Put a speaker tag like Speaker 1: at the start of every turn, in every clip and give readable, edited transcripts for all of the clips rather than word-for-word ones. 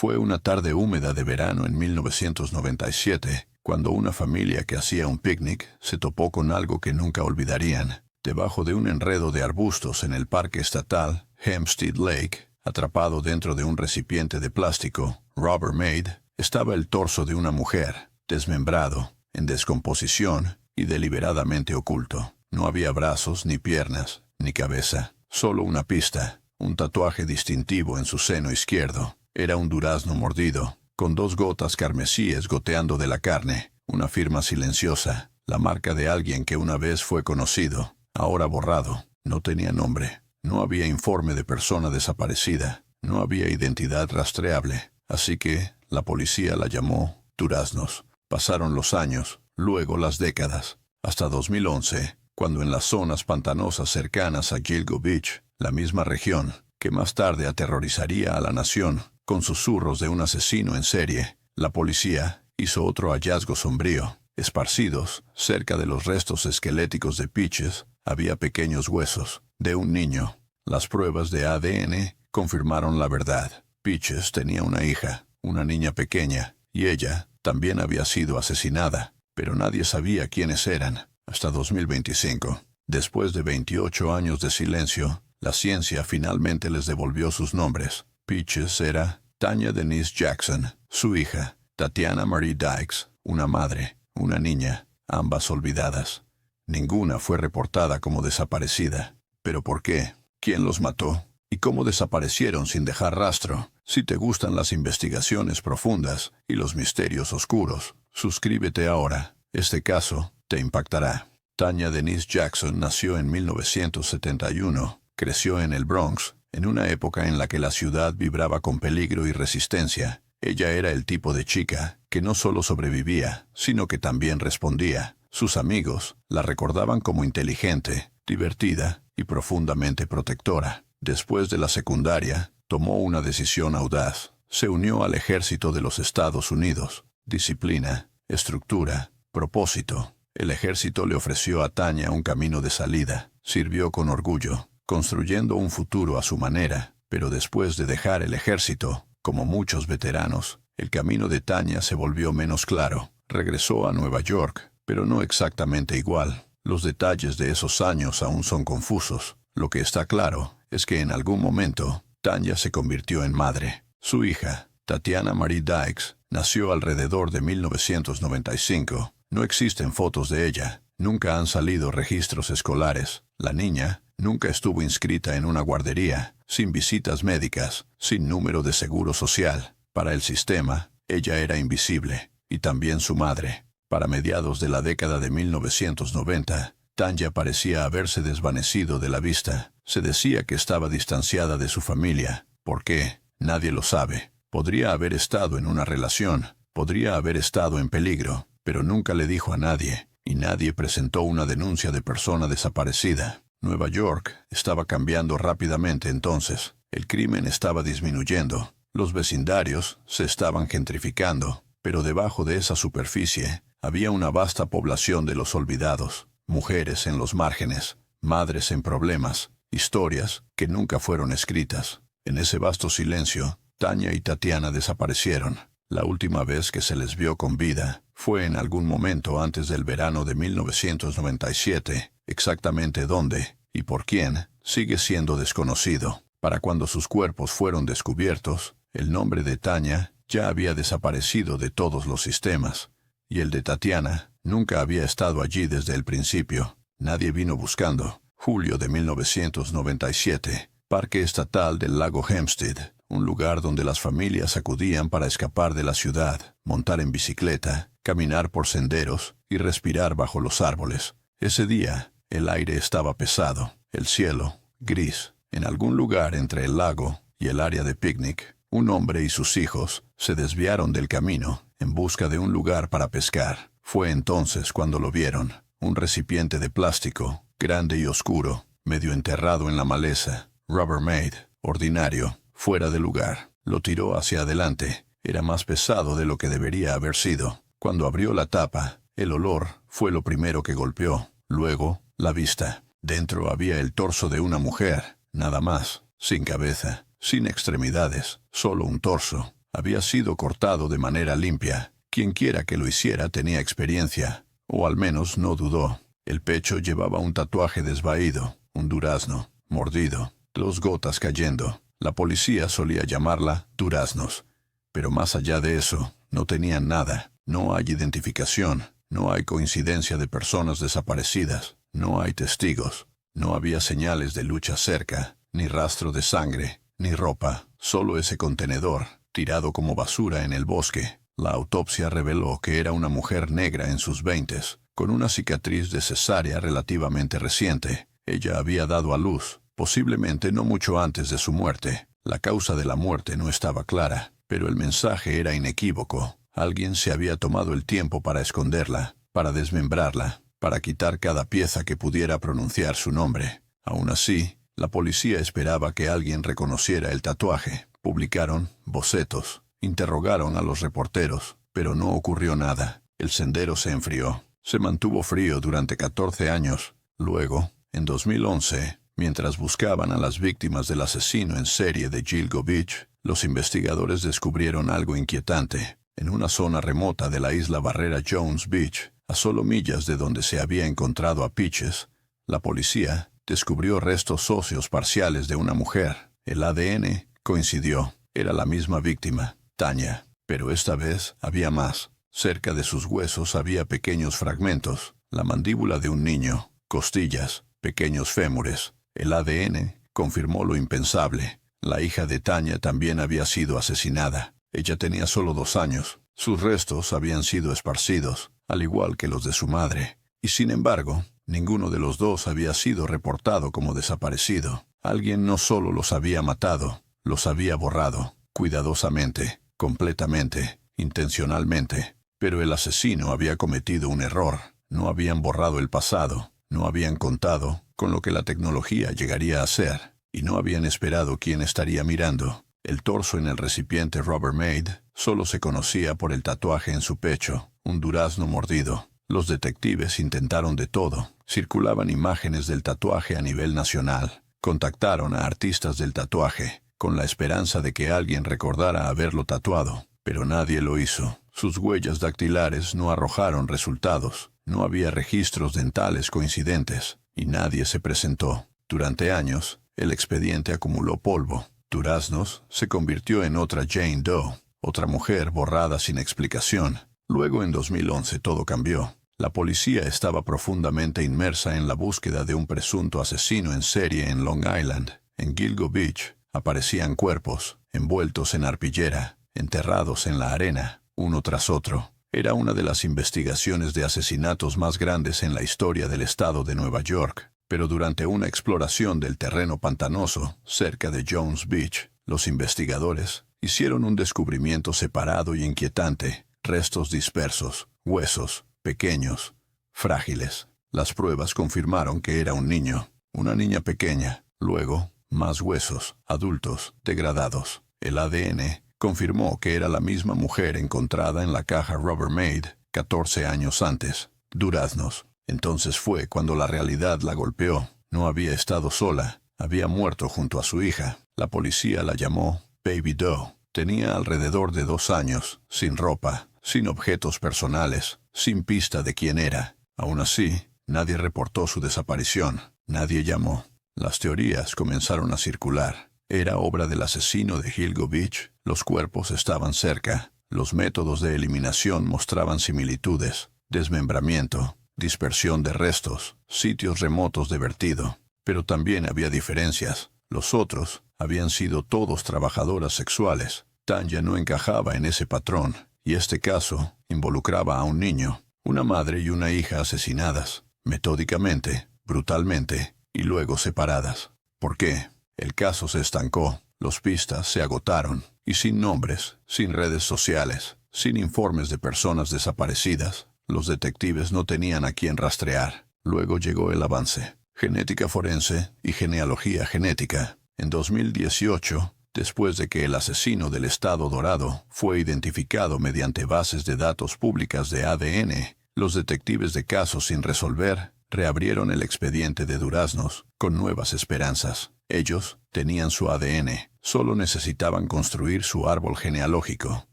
Speaker 1: Fue una tarde húmeda de verano en 1997, cuando una familia que hacía un picnic se topó con algo que nunca olvidarían. Debajo de un enredo de arbustos en el parque estatal Hempstead Lake, atrapado dentro de un recipiente de plástico Rubbermaid, estaba el torso de una mujer, desmembrado, en descomposición y deliberadamente oculto. No había brazos, ni piernas, ni cabeza, solo una pista, un tatuaje distintivo en su seno izquierdo. Era un durazno mordido, con 2 gotas carmesíes goteando de la carne, una firma silenciosa, la marca de alguien que una vez fue conocido, ahora borrado. No tenía nombre, no había informe de persona desaparecida, no había identidad rastreable, así que la policía la llamó Duraznos. Pasaron los años, luego las décadas, hasta 2011, cuando en las zonas pantanosas cercanas a Gilgo Beach, la misma región, que más tarde aterrorizaría a la nación con susurros de un asesino en serie, la policía hizo otro hallazgo sombrío. Esparcidos, cerca de los restos esqueléticos de Peaches, había pequeños huesos de un niño. Las pruebas de ADN confirmaron la verdad. Peaches tenía una hija, una niña pequeña, y ella también había sido asesinada, pero nadie sabía quiénes eran, hasta 2025. Después de 28 años de silencio, la ciencia finalmente les devolvió sus nombres. Peaches era Tanya Denise Jackson, su hija, Tatiana Marie Dykes, una madre, una niña, ambas olvidadas. Ninguna fue reportada como desaparecida. ¿Pero por qué? ¿Quién los mató? ¿Y cómo desaparecieron sin dejar rastro? Si te gustan las investigaciones profundas y los misterios oscuros, suscríbete ahora. Este caso te impactará. Tanya Denise Jackson nació en 1971. Creció en el Bronx, en una época en la que la ciudad vibraba con peligro y resistencia. Ella era el tipo de chica que no solo sobrevivía, sino que también respondía. Sus amigos la recordaban como inteligente, divertida y profundamente protectora. Después de la secundaria, tomó una decisión audaz. Se unió al ejército de los Estados Unidos. Disciplina, estructura, propósito. El ejército le ofreció a Tanya un camino de salida. Sirvió con orgullo, construyendo un futuro a su manera. Pero después de dejar el ejército, como muchos veteranos, el camino de Tanya se volvió menos claro. Regresó a Nueva York, pero no exactamente igual. Los detalles de esos años aún son confusos. Lo que está claro es que en algún momento, Tanya se convirtió en madre. Su hija, Tatiana Marie Dykes, nació alrededor de 1995. No existen fotos de ella. Nunca han salido registros escolares. La niña nunca estuvo inscrita en una guardería, sin visitas médicas, sin número de seguro social. Para el sistema, ella era invisible, y también su madre. Para mediados de la década de 1990, Tanya parecía haberse desvanecido de la vista. Se decía que estaba distanciada de su familia. ¿Por qué? Nadie lo sabe. Podría haber estado en una relación, podría haber estado en peligro, pero nunca le dijo a nadie, y nadie presentó una denuncia de persona desaparecida. Nueva York estaba cambiando rápidamente entonces. El crimen estaba disminuyendo. Los vecindarios se estaban gentrificando, pero debajo de esa superficie había una vasta población de los olvidados, mujeres en los márgenes, madres en problemas, historias que nunca fueron escritas. En ese vasto silencio, Tanya y Tatiana desaparecieron. La última vez que se les vio con vida fue en algún momento antes del verano de 1997. Exactamente dónde y por quién sigue siendo desconocido. Para cuando sus cuerpos fueron descubiertos, el nombre de Tanya ya había desaparecido de todos los sistemas, y el de Tatiana nunca había estado allí desde el principio. Nadie vino buscando. Julio de 1997, Parque Estatal del Lago Hempstead, un lugar donde las familias acudían para escapar de la ciudad, montar en bicicleta, caminar por senderos y respirar bajo los árboles. Ese día, el aire estaba pesado, el cielo, gris. En algún lugar entre el lago y el área de picnic, un hombre y sus hijos se desviaron del camino en busca de un lugar para pescar. Fue entonces cuando lo vieron, un recipiente de plástico, grande y oscuro, medio enterrado en la maleza. Rubbermaid, ordinario, fuera de lugar. Lo tiró hacia adelante. Era más pesado de lo que debería haber sido. Cuando abrió la tapa, el olor fue lo primero que golpeó. Luego, la vista. Dentro había el torso de una mujer, nada más, sin cabeza, sin extremidades, solo un torso. Había sido cortado de manera limpia. Quienquiera que lo hiciera tenía experiencia, o al menos no dudó. El pecho llevaba un tatuaje desvaído, un durazno, mordido, 2 gotas cayendo. La policía solía llamarla duraznos. Pero más allá de eso, no tenían nada. No hay identificación, no hay coincidencia de personas desaparecidas, no hay testigos. No había señales de lucha cerca, ni rastro de sangre, ni ropa, solo ese contenedor, tirado como basura en el bosque. La autopsia reveló que era una mujer negra en sus 20s, con una cicatriz de cesárea relativamente reciente. Ella había dado a luz, posiblemente no mucho antes de su muerte. La causa de la muerte no estaba clara, pero el mensaje era inequívoco. Alguien se había tomado el tiempo para esconderla, para desmembrarla, para quitar cada pieza que pudiera pronunciar su nombre. Aún así, la policía esperaba que alguien reconociera el tatuaje. Publicaron bocetos, interrogaron a los reporteros, pero no ocurrió nada. El sendero se enfrió. Se mantuvo frío durante 14 años. Luego, en 2011, mientras buscaban a las víctimas del asesino en serie de Gilgo Beach, los investigadores descubrieron algo inquietante. En una zona remota de la isla Barrera Jones Beach, a solo millas de donde se había encontrado a Peaches, la policía descubrió restos óseos parciales de una mujer. El ADN coincidió. Era la misma víctima, Tanya. Pero esta vez había más. Cerca de sus huesos había pequeños fragmentos. La mandíbula de un niño, costillas, pequeños fémures. El ADN confirmó lo impensable. La hija de Tanya también había sido asesinada. Ella tenía solo 2 años. Sus restos habían sido esparcidos, al igual que los de su madre. Y sin embargo, ninguno de los dos había sido reportado como desaparecido. Alguien no solo los había matado, los había borrado, cuidadosamente, completamente, intencionalmente. Pero el asesino había cometido un error. No habían borrado el pasado, no habían contado con lo que la tecnología llegaría a ser, y no habían esperado quién estaría mirando. El torso en el recipiente Rubbermaid solo se conocía por el tatuaje en su pecho, un durazno mordido. Los detectives intentaron de todo. Circulaban imágenes del tatuaje a nivel nacional. Contactaron a artistas del tatuaje, con la esperanza de que alguien recordara haberlo tatuado, pero nadie lo hizo. Sus huellas dactilares no arrojaron resultados. No había registros dentales coincidentes, y nadie se presentó. Durante años, el expediente acumuló polvo. Duraznos se convirtió en otra Jane Doe, otra mujer borrada sin explicación. Luego en 2011 todo cambió. La policía estaba profundamente inmersa en la búsqueda de un presunto asesino en serie en Long Island. En Gilgo Beach aparecían cuerpos, envueltos en arpillera, enterrados en la arena, uno tras otro. Era una de las investigaciones de asesinatos más grandes en la historia del estado de Nueva York. Pero durante una exploración del terreno pantanoso, cerca de Jones Beach, los investigadores hicieron un descubrimiento separado y inquietante. Restos dispersos, huesos, pequeños, frágiles. Las pruebas confirmaron que era un niño, una niña pequeña. Luego, más huesos, adultos, degradados. El ADN confirmó que era la misma mujer encontrada en la caja Rubbermaid 14 años antes. Duraznos. Entonces fue cuando la realidad la golpeó. No había estado sola. Había muerto junto a su hija. La policía la llamó Baby Doe. Tenía alrededor de 2 años, sin ropa, sin objetos personales, sin pista de quién era. Aún así, nadie reportó su desaparición. Nadie llamó. Las teorías comenzaron a circular. Era obra del asesino de Gilgo Beach. Los cuerpos estaban cerca. Los métodos de eliminación mostraban similitudes. Desmembramiento, dispersión de restos, sitios remotos de vertido. Pero también había diferencias. Los otros habían sido todos trabajadoras sexuales. Tanya no encajaba en ese patrón, y este caso involucraba a un niño, una madre y una hija asesinadas, metódicamente, brutalmente, y luego separadas. ¿Por qué? El caso se estancó, los pistas se agotaron, y sin nombres, sin redes sociales, sin informes de personas desaparecidas, los detectives no tenían a quién rastrear. Luego llegó el avance. Genética forense y genealogía genética. En 2018, después de que el asesino del Estado Dorado fue identificado mediante bases de datos públicas de ADN, los detectives de casos sin resolver reabrieron el expediente de Duraznos con nuevas esperanzas. Ellos tenían su ADN, solo necesitaban construir su árbol genealógico.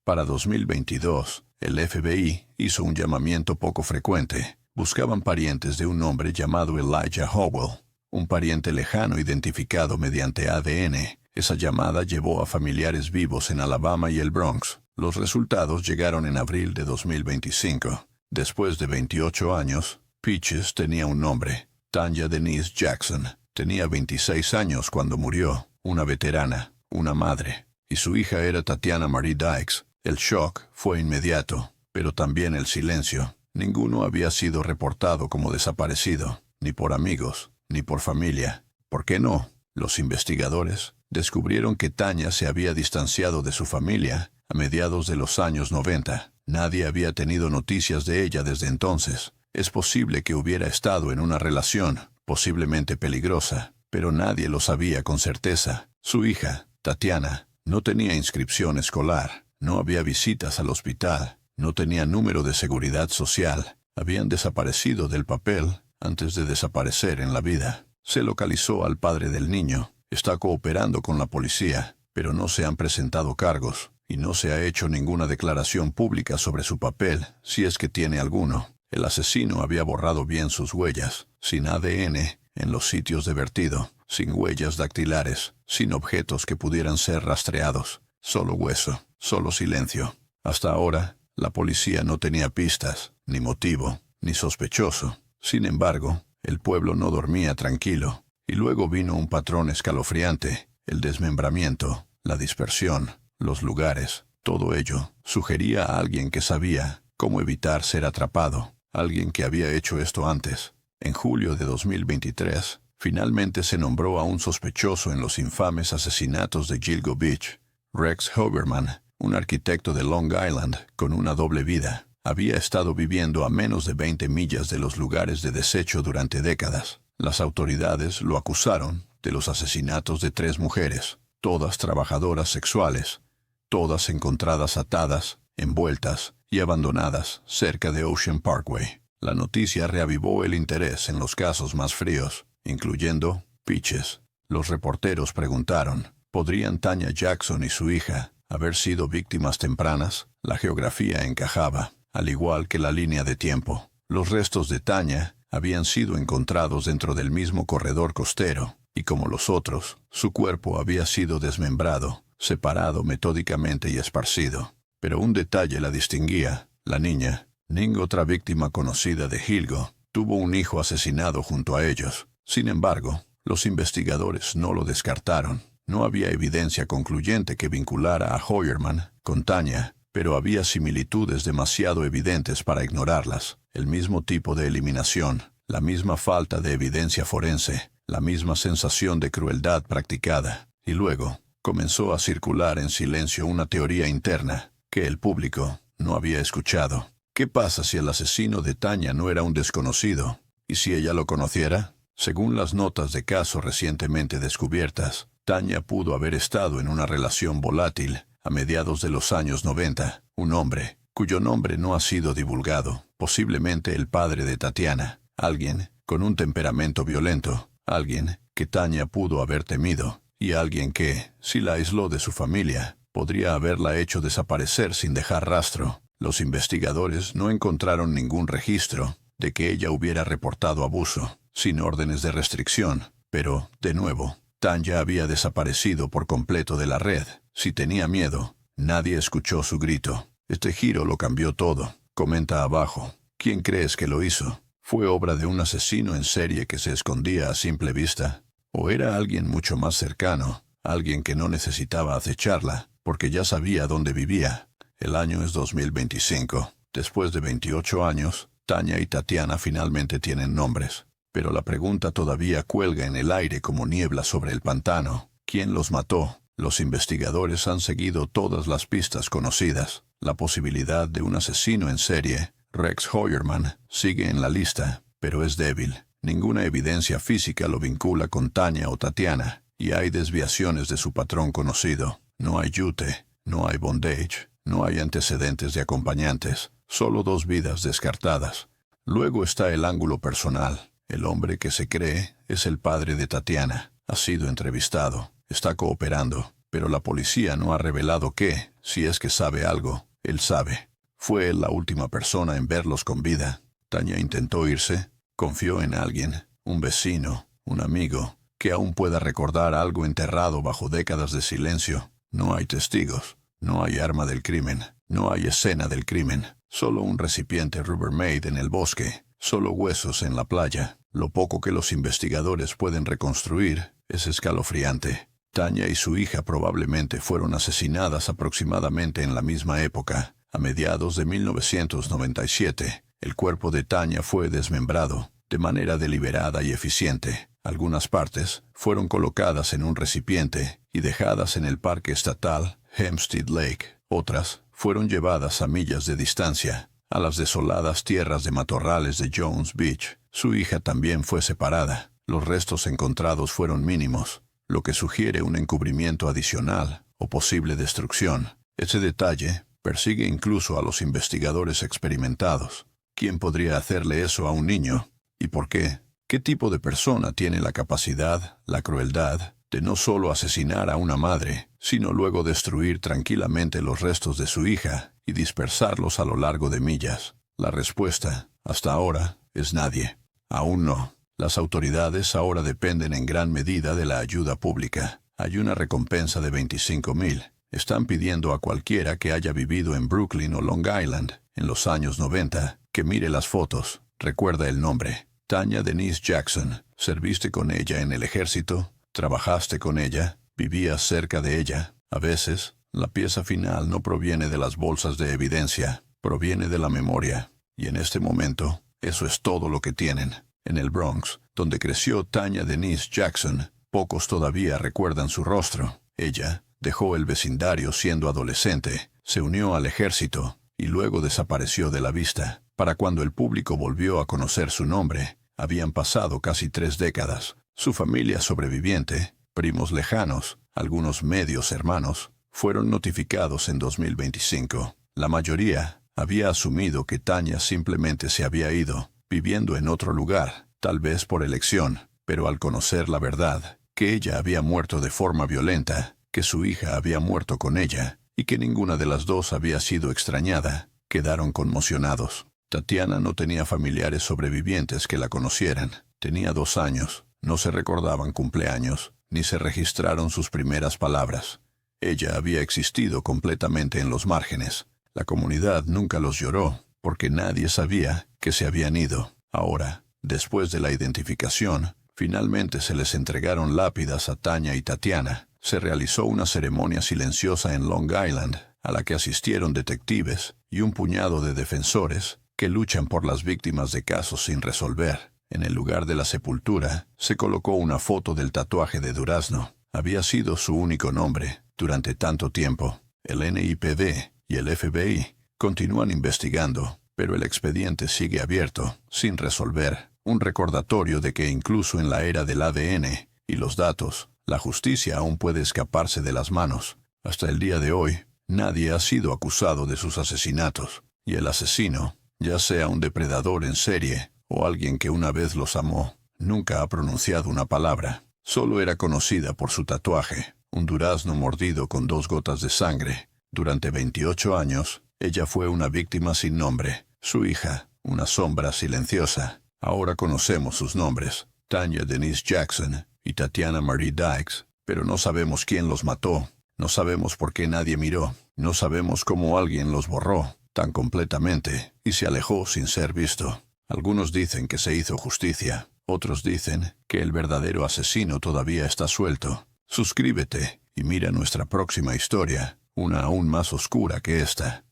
Speaker 1: Para 2022, el FBI hizo un llamamiento poco frecuente. Buscaban parientes de un hombre llamado Elijah Howell, un pariente lejano identificado mediante ADN. Esa llamada llevó a familiares vivos en Alabama y el Bronx. Los resultados llegaron en abril de 2025. Después de 28 años, Peaches tenía un nombre: Tanya Denise Jackson. Tenía 26 años cuando murió, una veterana, una madre, y su hija era Tatiana Marie Dykes. El shock fue inmediato, pero también el silencio. Ninguno había sido reportado como desaparecido, ni por amigos, ni por familia. ¿Por qué no? Los investigadores descubrieron que Tanya se había distanciado de su familia a mediados de los años 90. Nadie había tenido noticias de ella desde entonces. Es posible que hubiera estado en una relación, posiblemente peligrosa, pero nadie lo sabía con certeza. Su hija, Tatiana, no tenía inscripción escolar, no había visitas al hospital, no tenía número de seguridad social. Habían desaparecido del papel antes de desaparecer en la vida. Se localizó al padre del niño. Está cooperando con la policía, pero no se han presentado cargos, y no se ha hecho ninguna declaración pública sobre su papel, si es que tiene alguno. El asesino había borrado bien sus huellas, sin ADN, en los sitios de vertido, sin huellas dactilares, sin objetos que pudieran ser rastreados. Solo hueso, solo silencio. Hasta ahora, la policía no tenía pistas, ni motivo, ni sospechoso. Sin embargo, el pueblo no dormía tranquilo, y luego vino un patrón escalofriante: el desmembramiento, la dispersión, los lugares. Todo ello sugería a alguien que sabía cómo evitar ser atrapado, alguien que había hecho esto antes. En julio de 2023, finalmente se nombró a un sospechoso en los infames asesinatos de Gilgo Beach. Rex Hoberman, un arquitecto de Long Island con una doble vida, había estado viviendo a menos de 20 millas de los lugares de desecho durante décadas. Las autoridades lo acusaron de los asesinatos de 3 mujeres, todas trabajadoras sexuales, todas encontradas atadas, envueltas y abandonadas cerca de Ocean Parkway. La noticia reavivó el interés en los casos más fríos, incluyendo Peaches. Los reporteros preguntaron: ¿podrían Tanya Jackson y su hija haber sido víctimas tempranas? La geografía encajaba, al igual que la línea de tiempo. Los restos de Tanya habían sido encontrados dentro del mismo corredor costero, y como los otros, su cuerpo había sido desmembrado, separado metódicamente y esparcido. Pero un detalle la distinguía: la niña. Ninguna otra víctima conocida de Gilgo tuvo un hijo asesinado junto a ellos. Sin embargo, los investigadores no lo descartaron. No había evidencia concluyente que vinculara a Hoyerman con Tanya, pero había similitudes demasiado evidentes para ignorarlas. El mismo tipo de eliminación, la misma falta de evidencia forense, la misma sensación de crueldad practicada. Y luego, comenzó a circular en silencio una teoría interna que el público no había escuchado. ¿Qué pasa si el asesino de Tanya no era un desconocido? ¿Y si ella lo conociera? Según las notas de caso recientemente descubiertas, Tanya pudo haber estado en una relación volátil a mediados de los años 90. Un hombre, cuyo nombre no ha sido divulgado, posiblemente el padre de Tatiana, alguien con un temperamento violento, alguien que Tanya pudo haber temido, y alguien que, si la aisló de su familia, podría haberla hecho desaparecer sin dejar rastro. Los investigadores no encontraron ningún registro de que ella hubiera reportado abuso, sin órdenes de restricción, pero, de nuevo, Tanya había desaparecido por completo de la red. Si tenía miedo, nadie escuchó su grito. Este giro lo cambió todo. Comenta abajo: ¿quién crees que lo hizo? ¿Fue obra de un asesino en serie que se escondía a simple vista? ¿O era alguien mucho más cercano, alguien que no necesitaba acecharla, porque ya sabía dónde vivía? El año es 2025. Después de 28 años, Tanya y Tatiana finalmente tienen nombres. Pero la pregunta todavía cuelga en el aire como niebla sobre el pantano. ¿Quién los mató? Los investigadores han seguido todas las pistas conocidas. La posibilidad de un asesino en serie, Rex Hoyerman, sigue en la lista, pero es débil. Ninguna evidencia física lo vincula con Tanya o Tatiana, y hay desviaciones de su patrón conocido. No hay yute, no hay bondage, no hay antecedentes de acompañantes, solo 2 vidas descartadas. Luego está el ángulo personal. El hombre que se cree es el padre de Tatiana. Ha sido entrevistado. está cooperando, pero la policía no ha revelado que, si es que sabe algo, él sabe. Fue él la última persona en verlos con vida. Tanya intentó irse, confió en alguien, un vecino, un amigo, que aún pueda recordar algo enterrado bajo décadas de silencio. No hay testigos, no hay arma del crimen, no hay escena del crimen, solo un recipiente Rubbermaid en el bosque, solo huesos en la playa. Lo poco que los investigadores pueden reconstruir es escalofriante. Tanya y su hija probablemente fueron asesinadas aproximadamente en la misma época. A mediados de 1997, el cuerpo de Tanya fue desmembrado, de manera deliberada y eficiente. Algunas partes fueron colocadas en un recipiente y dejadas en el parque estatal Hempstead Lake. Otras fueron llevadas a millas de distancia, a las desoladas tierras de matorrales de Jones Beach. Su hija también fue separada. Los restos encontrados fueron mínimos, lo que sugiere un encubrimiento adicional o posible destrucción. Ese detalle persigue incluso a los investigadores experimentados. ¿Quién podría hacerle eso a un niño? ¿Y por qué? ¿Qué tipo de persona tiene la capacidad, la crueldad, de no solo asesinar a una madre, sino luego destruir tranquilamente los restos de su hija y dispersarlos a lo largo de millas? La respuesta, hasta ahora, es nadie. Aún no. Las autoridades ahora dependen en gran medida de la ayuda pública. Hay una recompensa de $25,000. Están pidiendo a cualquiera que haya vivido en Brooklyn o Long Island en los años 90 que mire las fotos. Recuerda el nombre. Tanya Denise Jackson. ¿Serviste con ella en el ejército? ¿Trabajaste con ella? ¿Vivías cerca de ella? A veces, la pieza final no proviene de las bolsas de evidencia, proviene de la memoria. Y en este momento, eso es todo lo que tienen. En el Bronx, donde creció Tanya Denise Jackson, pocos todavía recuerdan su rostro. Ella dejó el vecindario siendo adolescente, se unió al ejército y luego desapareció de la vista. Para cuando el público volvió a conocer su nombre, habían pasado casi 3 décadas. Su familia sobreviviente, primos lejanos, algunos medios hermanos, fueron notificados en 2025. La mayoría había asumido que Tanya simplemente se había ido, viviendo en otro lugar, tal vez por elección, pero al conocer la verdad, que ella había muerto de forma violenta, que su hija había muerto con ella, y que ninguna de las dos había sido extrañada, quedaron conmocionados. Tatiana no tenía familiares sobrevivientes que la conocieran. Tenía 2 años, no se recordaban cumpleaños, ni se registraron sus primeras palabras. Ella había existido completamente en los márgenes. La comunidad nunca los lloró, porque nadie sabía que se habían ido. Ahora, después de la identificación, finalmente se les entregaron lápidas a Tanya y Tatiana. Se realizó una ceremonia silenciosa en Long Island, a la que asistieron detectives y un puñado de defensores que luchan por las víctimas de casos sin resolver. En el lugar de la sepultura, se colocó una foto del tatuaje de durazno. Había sido su único nombre durante tanto tiempo. El NYPD y el FBI continúan investigando, pero el expediente sigue abierto, sin resolver. Un recordatorio de que incluso en la era del ADN y los datos, la justicia aún puede escaparse de las manos. Hasta el día de hoy, nadie ha sido acusado de sus asesinatos, y el asesino, ya sea un depredador en serie o alguien que una vez los amó, nunca ha pronunciado una palabra. Solo era conocida por su tatuaje, un durazno mordido con 2 gotas de sangre. Durante 28 años, ella fue una víctima sin nombre. Su hija, una sombra silenciosa. Ahora conocemos sus nombres, Tanya Denise Jackson y Tatiana Marie Dykes, pero no sabemos quién los mató. No sabemos por qué nadie miró. No sabemos cómo alguien los borró tan completamente y se alejó sin ser visto. Algunos dicen que se hizo justicia. Otros dicen que el verdadero asesino todavía está suelto. Suscríbete y mira nuestra próxima historia, una aún más oscura que esta.